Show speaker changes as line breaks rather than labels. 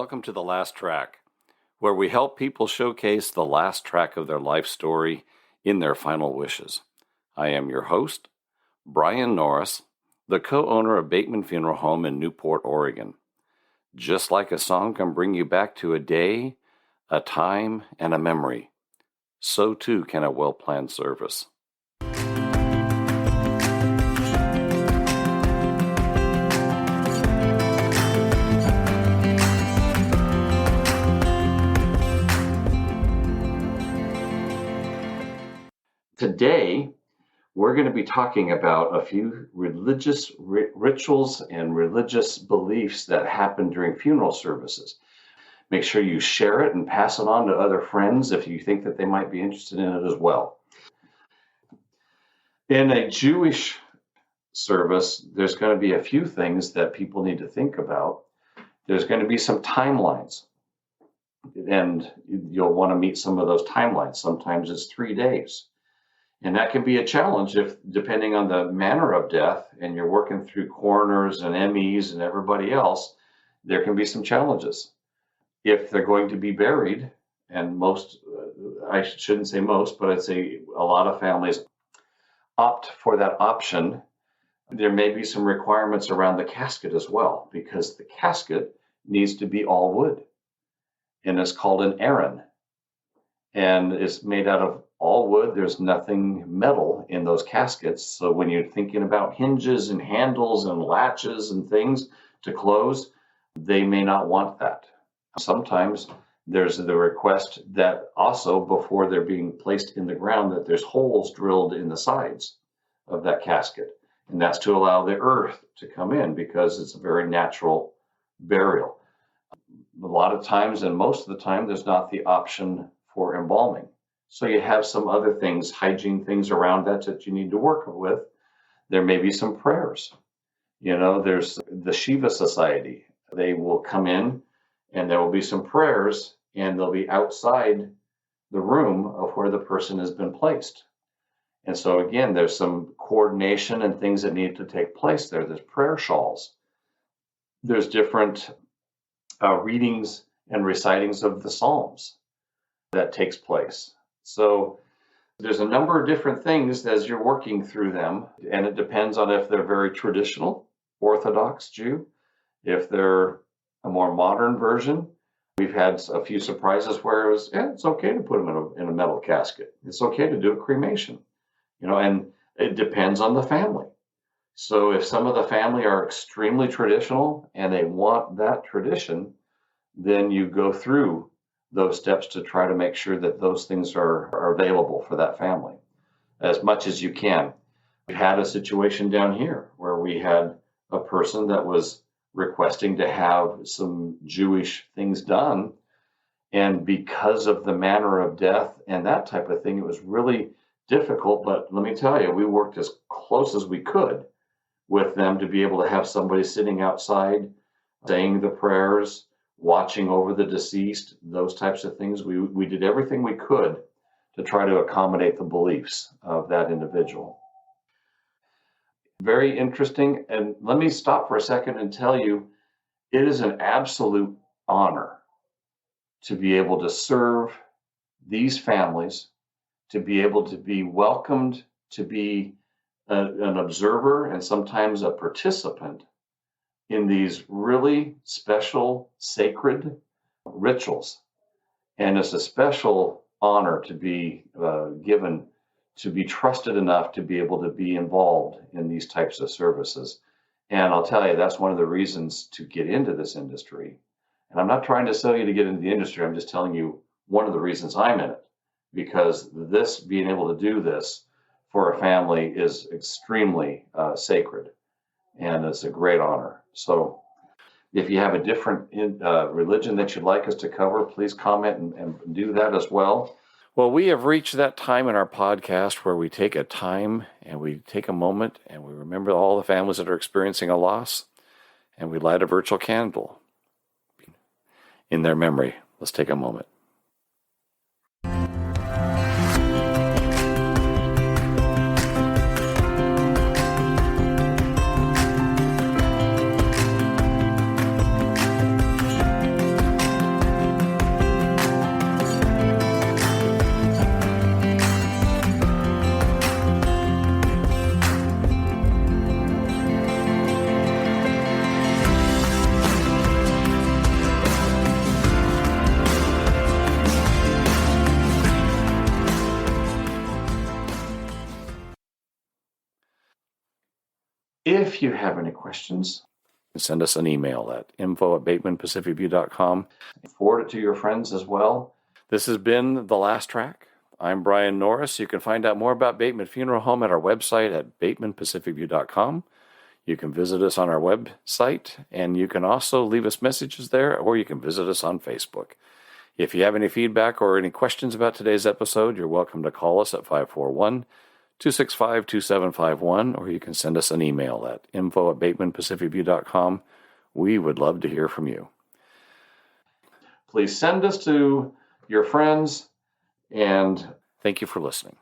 Welcome to The Last Track, where we help people showcase the last track of their life story in their final wishes. I am your host, Brian Norris, the co-owner of Bateman Funeral Home in Newport, Oregon. Just like a song can bring you back to a day, a time, and a memory, so too can a well-planned service. Today, we're going to be talking about a few religious rituals and religious beliefs that happen during funeral services. Make sure you share it and pass it on to other friends if you think that they might be interested in it as well. In a Jewish service, there's going to be a few things that people need to think about. There's going to be some timelines, and you'll want to meet some of those timelines. Sometimes it's 3 days. And that can be a challenge if, depending on the manner of death, and you're working through coroners and MEs and everybody else, there can be some challenges. If they're going to be buried, and most, I shouldn't say most, but I'd say a lot of families opt for that option, there may be some requirements around the casket as well, because the casket needs to be all wood. And it's called an aron. And it's made out of all wood. There's nothing metal in those caskets. So when you're thinking about hinges and handles and latches and things to close, they may not want that. Sometimes there's the request that also, before they're being placed in the ground, that there's holes drilled in the sides of that casket. And that's to allow the earth to come in, because it's a very natural burial. A lot of times, and most of the time, there's not the option for embalming. So you have some other things, hygiene things around that you need to work with. There may be some prayers. You know, there's the Shiva Society. They will come in and there will be some prayers, and they'll be outside the room of where the person has been placed. And so again, there's some coordination and things that need to take place there. There's prayer shawls. There's different readings and recitings of the Psalms that takes place. So there's a number of different things as you're working through them, and it depends on if they're very traditional, Orthodox Jew, if they're a more modern version. We've had a few surprises where it's okay to put them in a metal casket. It's okay to do a cremation, and it depends on the family. So if some of the family are extremely traditional and they want that tradition, then you go through those steps to try to make sure that those things are available for that family as much as you can. We had a situation down here where we had a person that was requesting to have some Jewish things done. And because of the manner of death and that type of thing, it was really difficult. But let me tell you, we worked as close as we could with them to be able to have somebody sitting outside saying the prayers, watching over the deceased, those types of things. We did everything we could to try to accommodate the beliefs of that individual. Very interesting. And let me stop for a second and tell you, it is an absolute honor to be able to serve these families, to be able to be welcomed, to be an observer and sometimes a participant in these really special, sacred rituals. And it's a special honor to be given, to be trusted enough to be able to be involved in these types of services. And I'll tell you, that's one of the reasons to get into this industry. And I'm not trying to sell you to get into the industry. I'm just telling you one of the reasons I'm in it, because being able to do this for a family is extremely sacred. And it's a great honor. So if you have a different religion that you'd like us to cover, please comment and do that as well. Well, we have reached that time in our podcast where we take a time and we take a moment and we remember all the families that are experiencing a loss, and we light a virtual candle in their memory. Let's take a moment. If you have any questions,
send us an email at info@batemanpacificview.com.
Forward it to your friends as well.
This has been The Last Track. I'm Brian Norris. You can find out more about Bateman Funeral Home at our website at batemanpacificview.com. You can visit us on our website, and you can also leave us messages there, or you can visit us on Facebook. If you have any feedback or any questions about today's episode, you're welcome to call us at 541-265-2751, or you can send us an email at info@batemanpacificview.com. We would love to hear from you.
Please send us to your friends, and
thank you for listening.